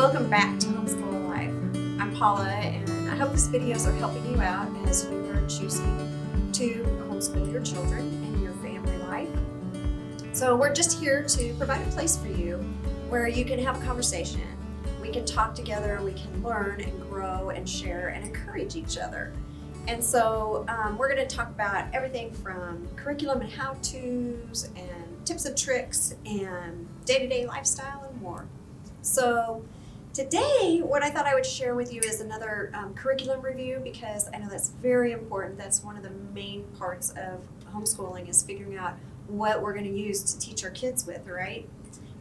Welcome back to Homeschool Life. I'm Paula, and I hope these videos are helping you out as you are choosing to homeschool your children and your family life. So we're just here to provide a place for you where you can have a conversation. We can talk together, we can learn and grow and share and encourage each other. And so we're going to talk about everything from curriculum and how-tos and tips and tricks and day-to-day lifestyle and more. So today, what I thought I would share with you is another curriculum review, because I know that's very important. That's one of the main parts of homeschooling, is figuring out what we're going to use to teach our kids with, right?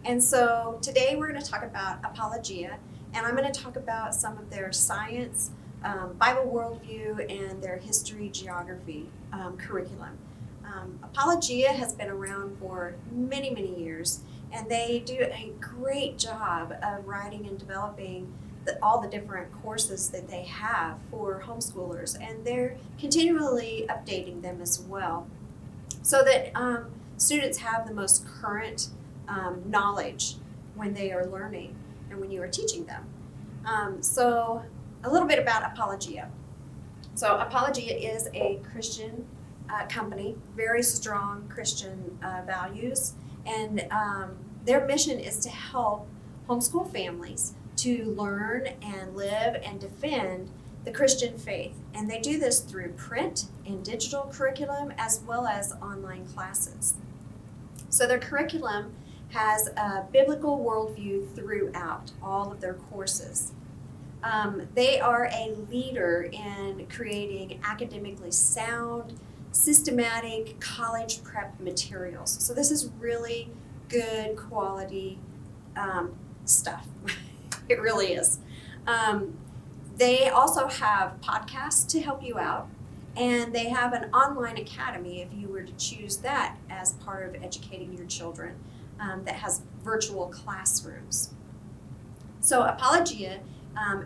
And so today we're going to talk about Apologia, and I'm going to talk about some of their science, Bible worldview, and their history, geography curriculum. Apologia has been around for many, many years, and they do a great job of writing and developing all the different courses that they have for homeschoolers, and they're continually updating them as well, so that students have the most current knowledge when they are learning and when you are teaching them. So a little bit about Apologia. So Apologia is a Christian company, very strong Christian values, and their mission is to help homeschool families to learn and live and defend the Christian faith. And they do this through print and digital curriculum as well as online classes. So their curriculum has a biblical worldview throughout all of their courses. They are a leader in creating academically sound, systematic college prep materials. So this is really good quality stuff. It really is. They also have podcasts to help you out, and they have an online academy if you were to choose that as part of educating your children, that has virtual classrooms. So Apologia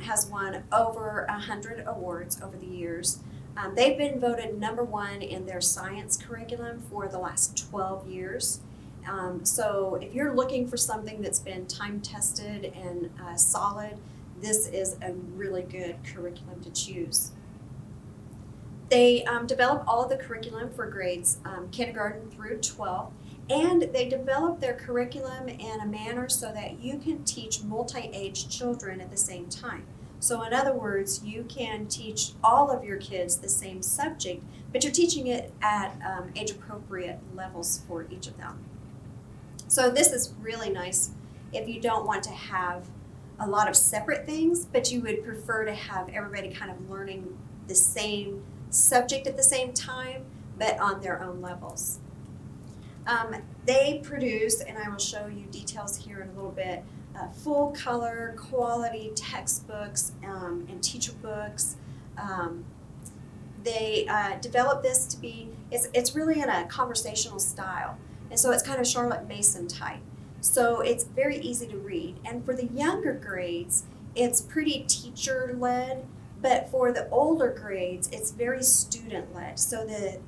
has won over 100 awards over the years. They've been voted #1 in their science curriculum for the last 12 years. So if you're looking for something that's been time-tested and solid, this is a really good curriculum to choose. They develop all of the curriculum for grades kindergarten through 12, and they develop their curriculum in a manner so that you can teach multi-age children at the same time. So in other words, you can teach all of your kids the same subject, but you're teaching it at age-appropriate levels for each of them. So this is really nice if you don't want to have a lot of separate things, but you would prefer to have everybody kind of learning the same subject at the same time, but on their own levels. They produce, and I will show you details here in a little bit, full color quality textbooks and teacher books. They develop this to be, it's really in a conversational style, and so it's kind of Charlotte Mason type. So it's very easy to read, and for the younger grades it's pretty teacher led, but for the older grades it's very student led. So the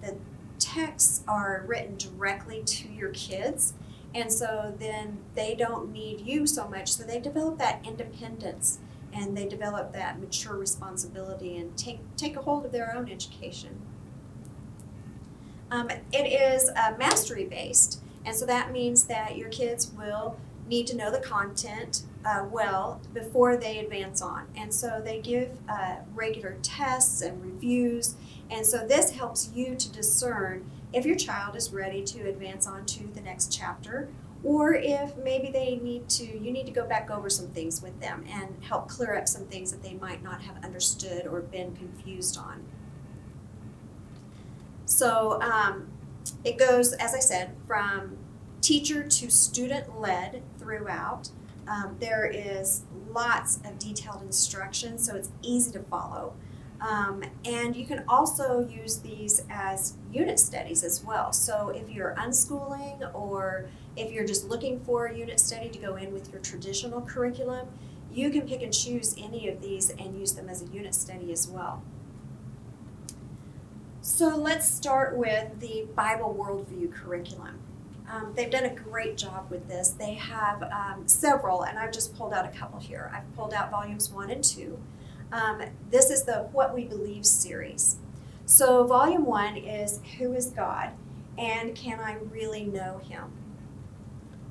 texts are written directly to your kids, and so then they don't need you so much, so they develop that independence and they develop that mature responsibility and take a hold of their own education. It is mastery based, and so that means that your kids will need to know the content well before they advance on, and so they give regular tests and reviews, and so this helps you to discern if your child is ready to advance on to the next chapter, or if maybe you need to go back over some things with them and help clear up some things that they might not have understood or been confused on. So it goes, as I said, from teacher to student led throughout. There is lots of detailed instruction, so it's easy to follow. And you can also use these as unit studies as well. So if you're unschooling, or if you're just looking for a unit study to go in with your traditional curriculum, you can pick and choose any of these and use them as a unit study as well. So let's start with the Bible worldview curriculum. They've done a great job with this. They have several, and I've just pulled out a couple here. I've pulled out volumes 1 and 2. This is the What We Believe series. So volume 1 is Who is God and Can I Really Know Him?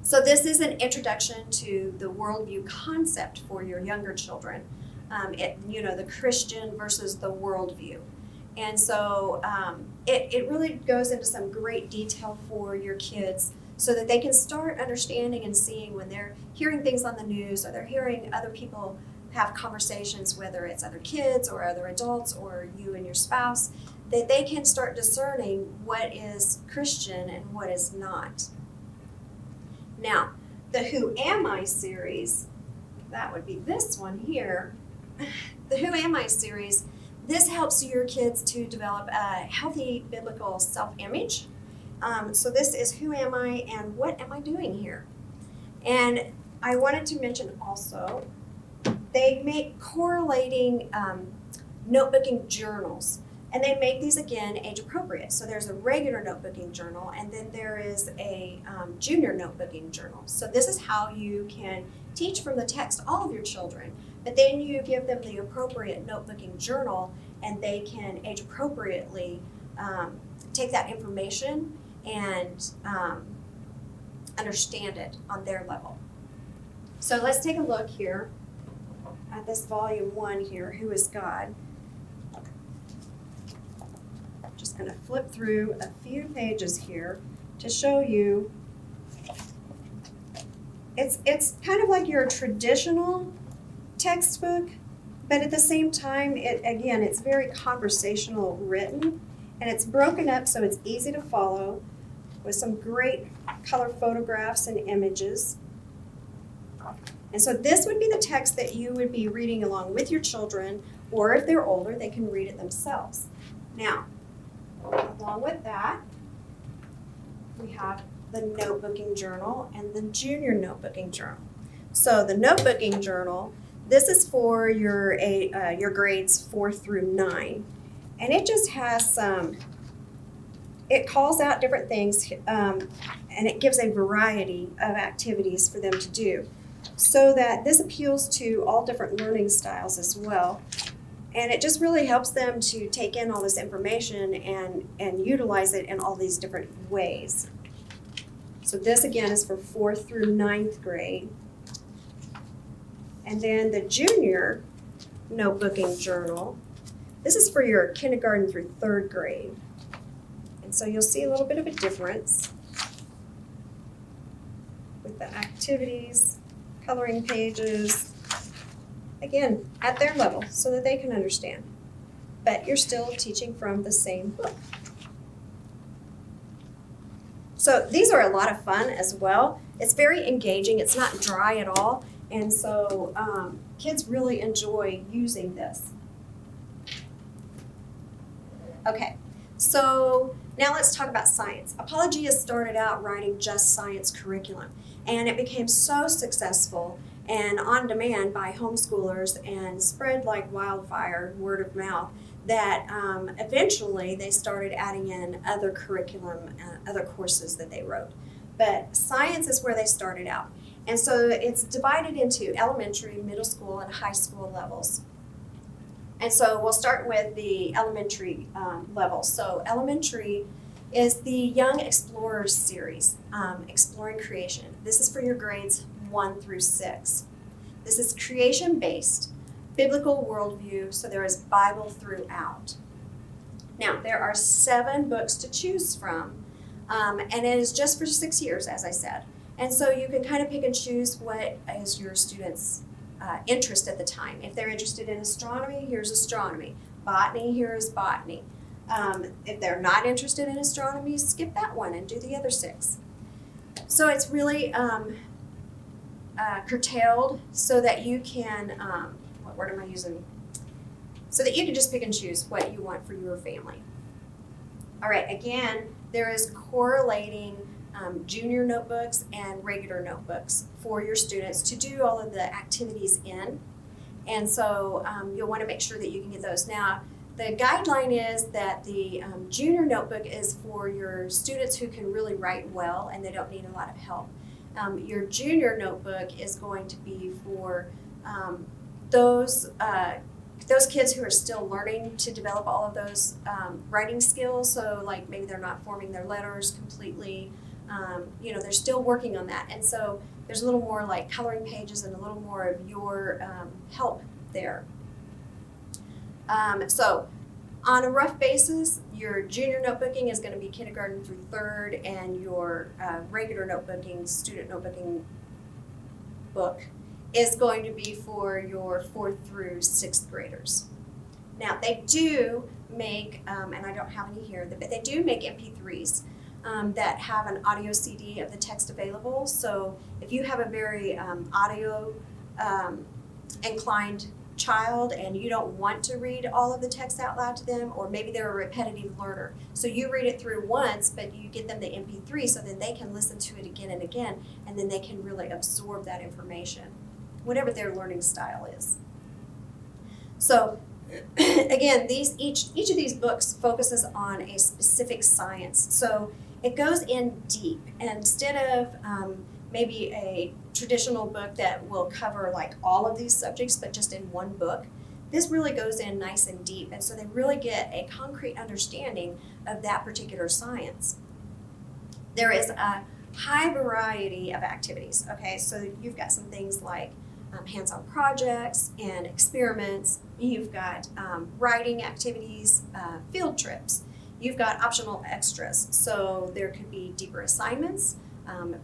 So this is an introduction to the worldview concept for your younger children. The Christian versus the worldview. And so it really goes into some great detail for your kids so that they can start understanding and seeing when they're hearing things on the news or they're hearing other people have conversations, whether it's other kids or other adults or you and your spouse, that they can start discerning what is Christian and what is not. Now, the Who Am I series, that would be this one here. The Who Am I series, this helps your kids to develop a healthy biblical self-image. So this is Who Am I and What Am I Doing Here? And I wanted to mention also, they make correlating notebooking journals. And they make these, again, age appropriate. So there's a regular notebooking journal, and then there is a junior notebooking journal. So this is how you can teach from the text all of your children. But then you give them the appropriate notebooking journal, and they can age appropriately take that information and understand it on their level. So let's take a look here at this volume 1 here, Who is God? Just going to flip through a few pages here to show you. It's kind of like your traditional textbook, but at the same time, it's very conversational written, and it's broken up so it's easy to follow with some great color photographs and images. And so this would be the text that you would be reading along with your children, or if they're older, they can read it themselves. Now, along with that, we have the notebooking journal and the junior notebooking journal. So the notebooking journal, this is for your grades 4 through 9. And it just has it calls out different things and it gives a variety of activities for them to do. So that this appeals to all different learning styles as well. And it just really helps them to take in all this information and utilize it in all these different ways. So this again is for 4th through 9th grade. And then the junior notebooking journal, this is for your kindergarten through 3rd grade. And so you'll see a little bit of a difference with the activities, coloring pages, again, at their level so that they can understand. But you're still teaching from the same book. So these are a lot of fun as well. It's very engaging. It's not dry at all. And so kids really enjoy using this. Okay, so now let's talk about science. Apologia started out writing just science curriculum, and it became so successful and on demand by homeschoolers and spread like wildfire, word of mouth, that eventually they started adding in other curriculum, other courses that they wrote. But science is where they started out. And so it's divided into elementary, middle school, and high school levels. And so we'll start with the elementary level. So elementary is the Young Explorers series, Exploring Creation. This is for your grades 1 through 6. This is creation-based, biblical worldview, so there is Bible throughout. Now, there are 7 books to choose from, and it is just for 6 years, as I said. And so you can kind of pick and choose what is your students' interest at the time. If they're interested in astronomy, here's astronomy. Botany, here's botany. If they're not interested in astronomy, skip that one and do the other 6. So it's really curtailed so that you can, what word am I using? So that you can just pick and choose what you want for your family. All right, again, there is correlating junior notebooks and regular notebooks for your students to do all of the activities in. And so you'll want to make sure that you can get those. Now, the guideline is that the junior notebook is for your students who can really write well and they don't need a lot of help. Your junior notebook is going to be for those kids who are still learning to develop all of those writing skills. So like maybe they're not forming their letters completely. They're still working on that. And so there's a little more like coloring pages and a little more of your help there. So on a rough basis, your junior notebooking is going to be kindergarten through third, and your regular notebooking, student notebooking book is going to be for your 4th through 6th graders. Now they do make, and I don't have any here, but they do make MP3s that have an audio CD of the text available. So if you have a very audio inclined child and you don't want to read all of the text out loud to them, or maybe they're a repetitive learner, so you read it through once but you get them the MP3 so then they can listen to it again and again, and then they can really absorb that information, whatever their learning style is. So again, each of these books focuses on a specific science, so it goes in deep. And instead of maybe a traditional book that will cover like all of these subjects but just in one book, this really goes in nice and deep, and so they really get a concrete understanding of that particular science. There is a high variety of activities, okay? So you've got some things like hands-on projects and experiments. You've got writing activities, field trips. You've got optional extras, so there could be deeper assignments,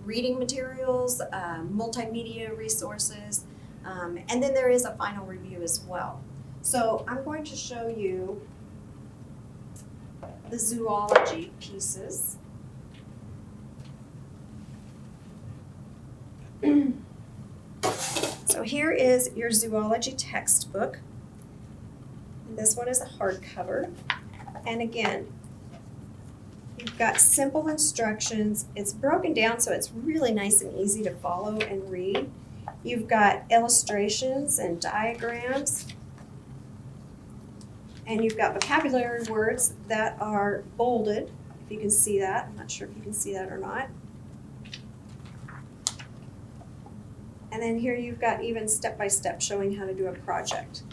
reading materials, multimedia resources, and then there is a final review as well. So I'm going to show you the zoology pieces. So here is your zoology textbook. This one is a hardcover, and again, you've got simple instructions. It's broken down so it's really nice and easy to follow and read. You've got illustrations and diagrams, and you've got vocabulary words that are bolded, if you can see that. I'm not sure if you can see that or not. And then here you've got even step-by-step showing how to do a project.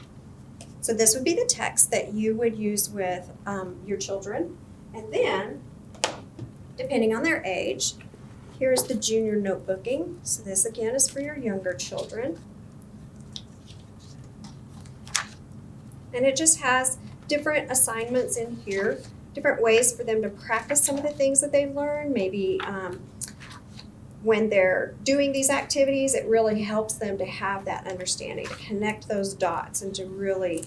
So this would be the text that you would use with your children. And then, depending on their age, here's the junior notebooking. So this again is for your younger children. And it just has different assignments in here, different ways for them to practice some of the things that they've learned. Maybe when they're doing these activities, it really helps them to have that understanding, to connect those dots and to really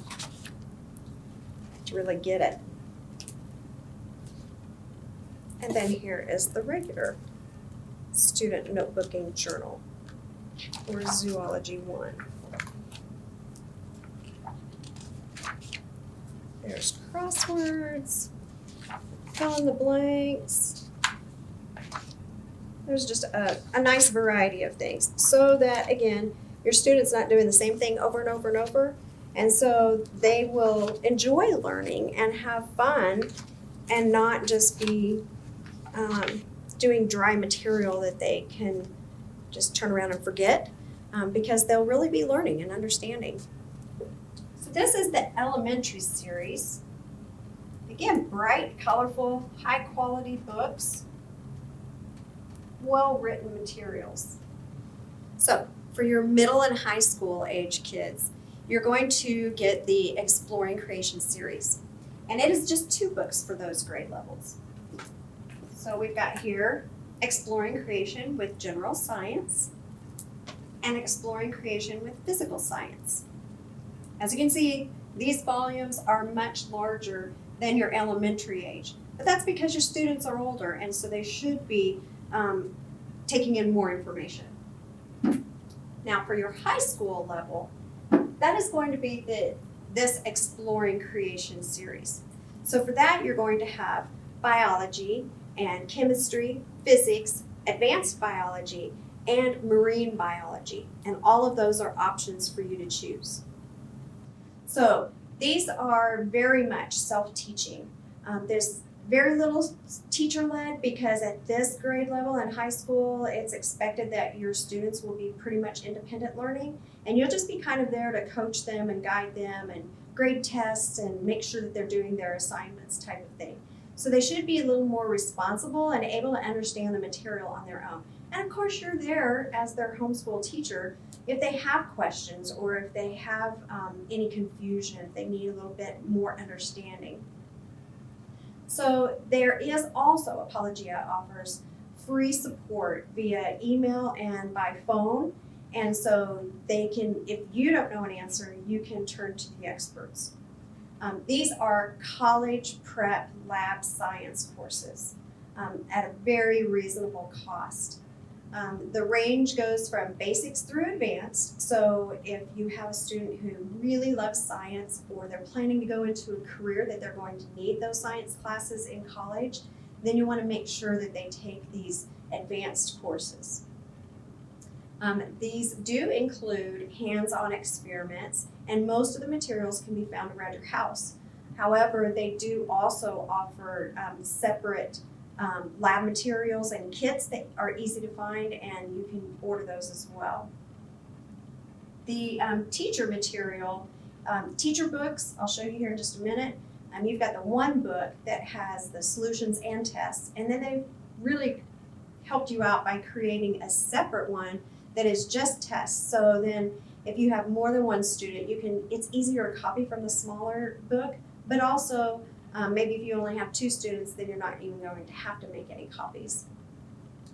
get it. And then here is the regular student notebooking journal, or Zoology 1. There's crosswords, fill in the blanks. There's just a nice variety of things so that, again, your student's not doing the same thing over and over and over, and so they will enjoy learning and have fun and not just be doing dry material that they can just turn around and forget, because they'll really be learning and understanding. So this is the elementary series. Again, bright, colorful, high quality books, well-written materials. So for your middle and high school age kids, you're going to get the Exploring Creation series. And it is just 2 books for those grade levels. So we've got here Exploring Creation with General Science and Exploring Creation with Physical Science. As you can see, these volumes are much larger than your elementary age, but that's because your students are older, and so they should be taking in more information. Now for your high school level, that is going to be this Exploring Creation series. So for that, you're going to have biology and chemistry, physics, advanced biology, and marine biology. And all of those are options for you to choose. So These are very much self-teaching. There's very little teacher-led because at this grade level in high school, it's expected that your students will be pretty much independent learning, and you'll just be kind of there to coach them and guide them and grade tests and make sure that they're doing their assignments type of thing. So they should be a little more responsible and able to understand the material on their own. And of course, you're there as their homeschool teacher if they have questions or if they have any confusion, if they need a little bit more understanding. So there is also, Apologia offers free support via email and by phone. And so they can, if you don't know an answer, you can turn to the experts. These are college prep lab science courses at a very reasonable cost. The range goes from basics through advanced. So if you have a student who really loves science or they're planning to go into a career that they're going to need those science classes in college, then you want to make sure that they take these advanced courses. These do include hands-on experiments, and most of the materials can be found around your house. However, they do also offer separate lab materials and kits that are easy to find, and you can order those as well. The teacher material, teacher books, I'll show you here in just a minute. You've got the one book that has the solutions and tests, and then they've really helped you out by creating a separate one that is just tests. So then if you have more than one student, it's easier to copy from the smaller book, but also maybe if you only have 2 students, then you're not even going to have to make any copies.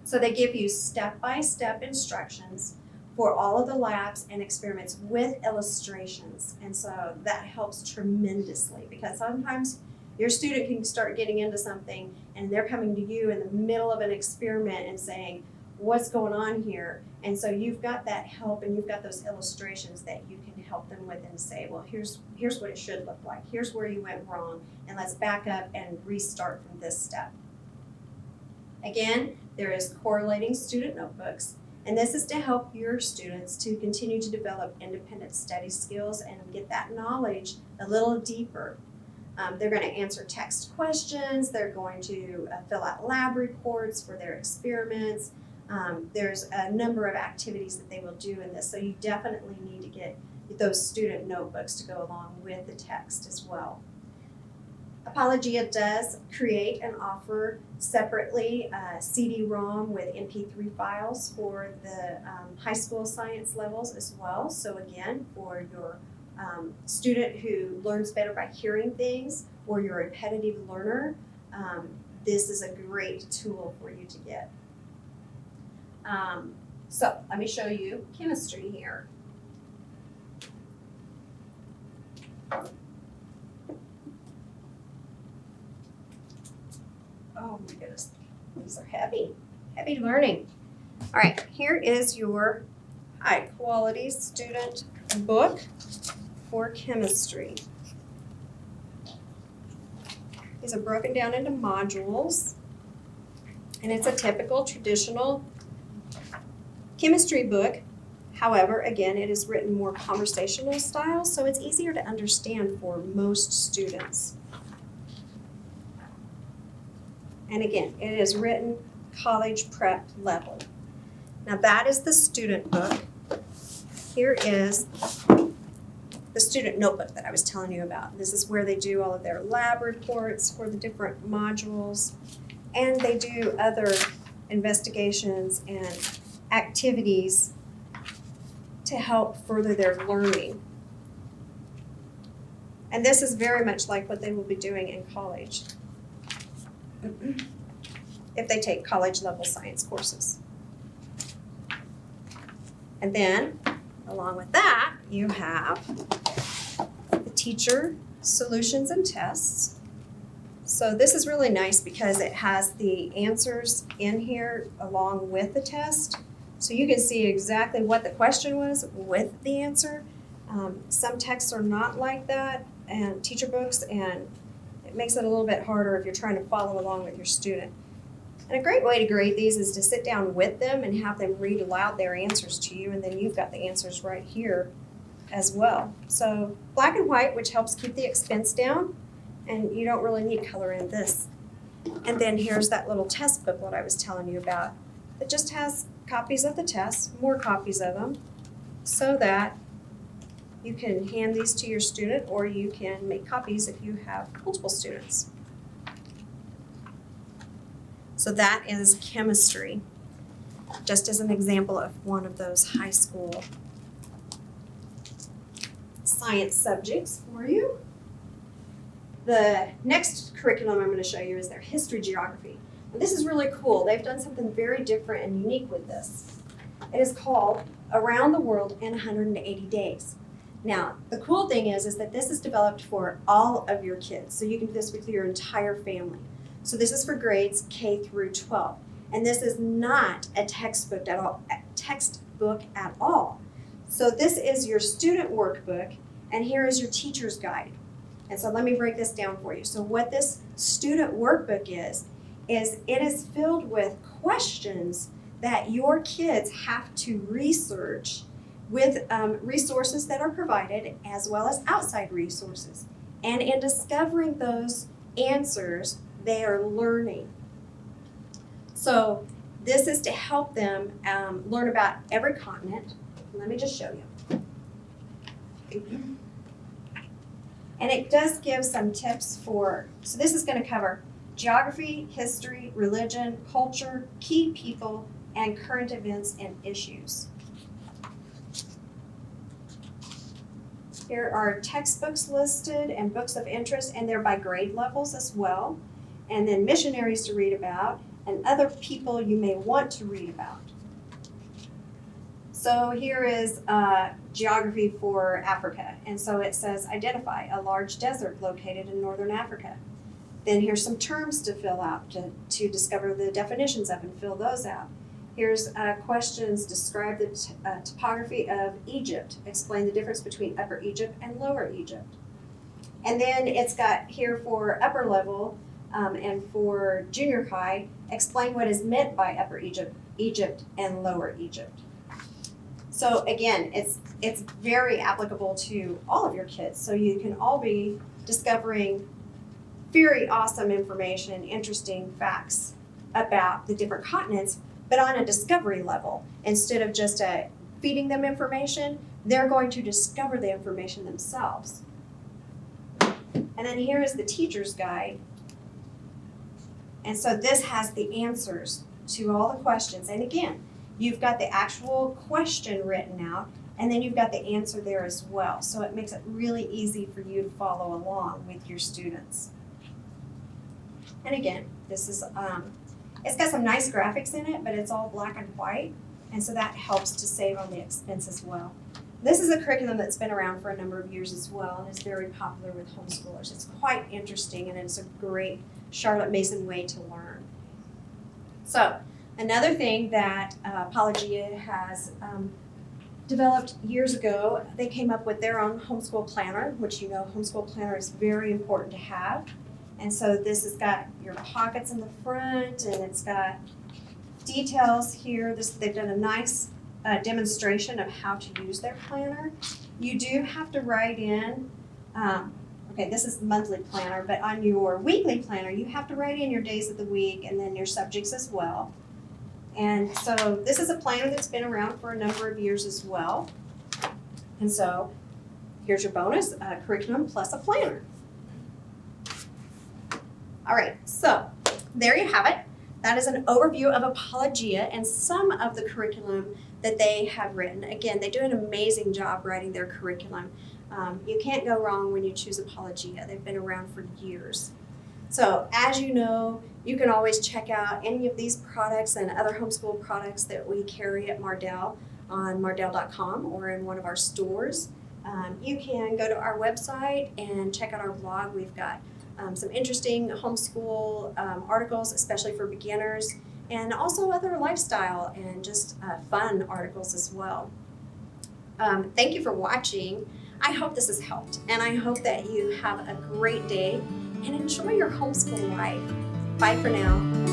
So they give you step-by-step instructions for all of the labs and experiments with illustrations. And so that helps tremendously because sometimes your student can start getting into something and they're coming to you in the middle of an experiment and saying, what's going on here? And so you've got that help and you've got those illustrations that you can help them with and say, well, here's what it should look like. Here's where you went wrong, and let's back up and restart from this step. Again, there is correlating student notebooks, and this is to help your students to continue to develop independent study skills and get that knowledge a little deeper. They're going to answer text questions. They're going to fill out lab reports for their experiments. There's a number of activities that they will do in this, so you definitely need to get those student notebooks to go along with the text as well. Apologia does create and offer separately CD-ROM with MP3 files for the high school science levels as well. So again, for your student who learns better by hearing things or you're a repetitive learner, this is a great tool for you to get. So let me show you chemistry here. Oh my goodness, these are heavy learning. All right, here is your high quality student book for chemistry. These are broken down into modules, and it's a typical traditional chemistry book. However, again, it is written more conversational style, so it's easier to understand for most students. And again, it is written college prep level. Now that is the student book. Here is the student notebook that I was telling you about. This is where they do all of their lab reports for the different modules, and they do other investigations and activities to help further their learning. And this is very much like what they will be doing in college if they take college level science courses. And then, along with that, you have the teacher solutions and tests. So this is really nice because it has the answers in here along with the test. So you can see exactly what the question was with the answer. Some texts are not like that, and teacher books, and it makes it a little bit harder if you're trying to follow along with your student. And a great way to grade these is to sit down with them and have them read aloud their answers to you, and then you've got the answers right here as well. So black and white, which helps keep the expense down, and you don't really need color in this. And then here's that little test book what I was telling you about. It just has copies of the tests, more copies of them, so that you can hand these to your student, or you can make copies if you have multiple students. So that is chemistry, just as an example of one of those high school science subjects for you. The next curriculum I'm going to show you is their history geography. And this is really cool. They've done something very different and unique with this. It is called Around the World in 180 Days. Now, the cool thing is that this is developed for all of your kids, so you can do this with your entire family. So this is for grades K through 12, and this is not a textbook at all. So this is your student workbook, and here is your teacher's guide. And so let me break this down for you. So what this student workbook is it is filled with questions that your kids have to research with resources that are provided, as well as outside resources. And in discovering those answers, they are learning. So this is to help them learn about every continent. Let me just show you. And it does give some tips so this is going to cover geography, history, religion, culture, key people, and current events and issues. Here are textbooks listed and books of interest, and they're by grade levels as well. And then missionaries to read about, and other people you may want to read about. So here is geography for Africa. And so it says, identify a large desert located in northern Africa. Then here's some terms to fill out to discover the definitions of and fill those out. Here's questions, describe the topography of Egypt. Explain the difference between Upper Egypt and Lower Egypt. And then it's got here for upper level and for junior high, explain what is meant by Upper Egypt and Lower Egypt. So again, it's very applicable to all of your kids. So you can all be discovering very awesome information, interesting facts about the different continents, but on a discovery level. Instead of just feeding them information, they're going to discover the information themselves. And then here is the teacher's guide. And so this has the answers to all the questions. And again, you've got the actual question written out, and then you've got the answer there as well. So it makes it really easy for you to follow along with your students. And again, this is, it's got some nice graphics in it, but it's all black and white, and so that helps to save on the expense as well. This is a curriculum that's been around for a number of years as well, and is very popular with homeschoolers. It's quite interesting, and it's a great Charlotte Mason way to learn. So, another thing that Apologia has developed years ago, they came up with their own Homeschool Planner, which you know Homeschool Planner is very important to have. And so this has got your pockets in the front, and it's got details here. They've done a nice demonstration of how to use their planner. You do have to write in, okay, this is the monthly planner, but on your weekly planner, you have to write in your days of the week and then your subjects as well. And so this is a planner that's been around for a number of years as well. And so here's your bonus, curriculum plus a planner. All right, so there you have it. That is an overview of Apologia and some of the curriculum that they have written. Again, they do an amazing job writing their curriculum. You can't go wrong when you choose Apologia. They've been around for years. So as you know, you can always check out any of these products and other homeschool products that we carry at Mardel on mardel.com or in one of our stores. You can go to our website and check out our blog. We've got some interesting homeschool articles, especially for beginners, and also other lifestyle and just fun articles as well. Thank you for watching. I hope this has helped, and I hope that you have a great day and enjoy your homeschool life. Bye for now.